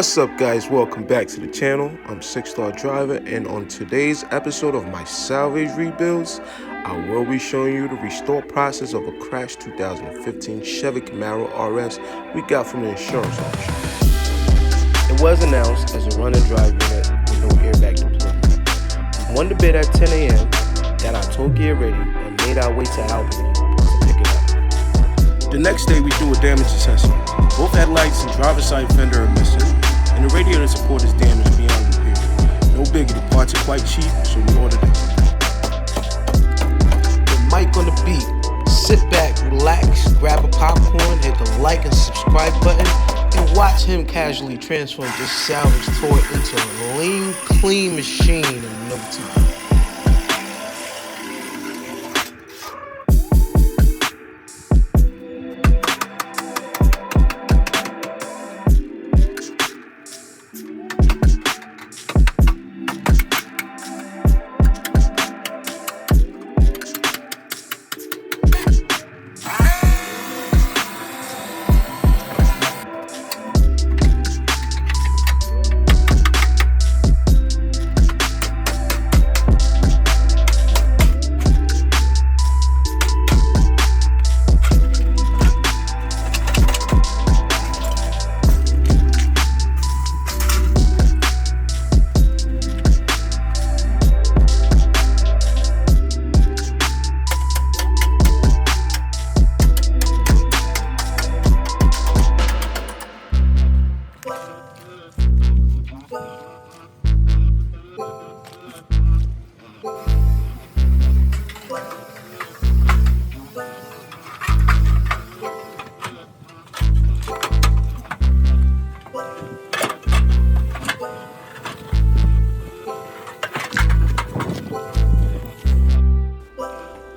What's up, guys? Welcome back to the channel. I'm Six Star Driver, and on today's episode of my salvage rebuilds, I will be showing you the restore process of a crashed 2015 Chevy Camaro RS we got from the insurance auction. It was announced as a run and drive unit with no airbag deployment. We won the bid at 10 a.m., got our tow gear ready, and made our way to Albany to pick it up. The next day, we do a damage assessment. Both headlights and driver's side fender are missing, and the radiator support is damaged beyond repair. No biggie, the parts are quite cheap, so we ordered it. With Mike on the beat, sit back, relax, grab a popcorn, hit the like and subscribe button, and watch him casually transform this salvage toy into a lean, clean machine in no time.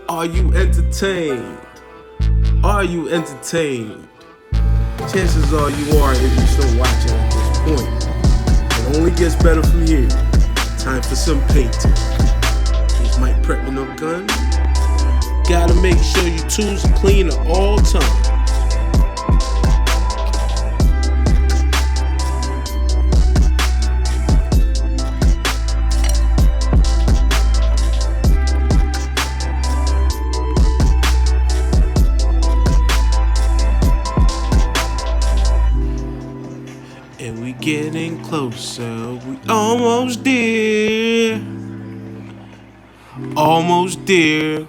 Are you entertained? Are you entertained? Chances are you are if you're still watching at this point. It only gets better from here. Time for some painting. Is Mike prepping up gun? Gotta make sure your tools are clean at all times. And we getting closer, we almost there. Almost there.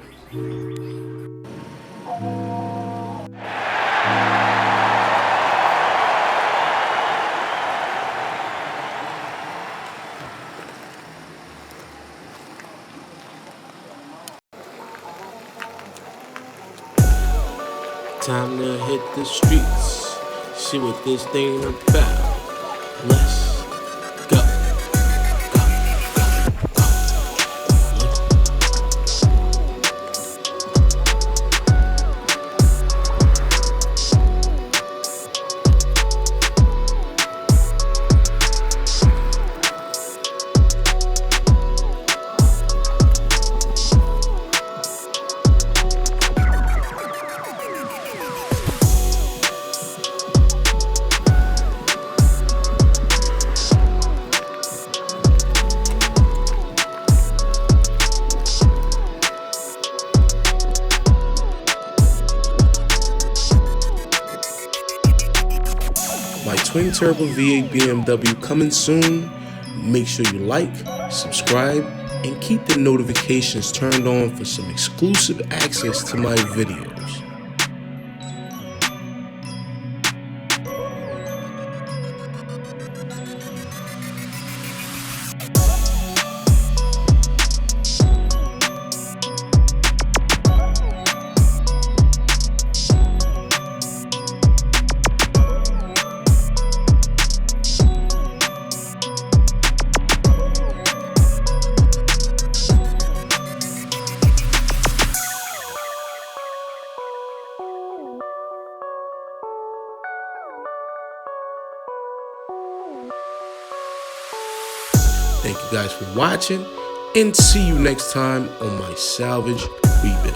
Time to hit the streets, see what this thing about. Let's go. My twin turbo V8 BMW coming soon. Make sure you like, subscribe, and keep the notifications turned on for some exclusive access to my videos. Thank you guys for watching, and see you next time on my salvage rebuild.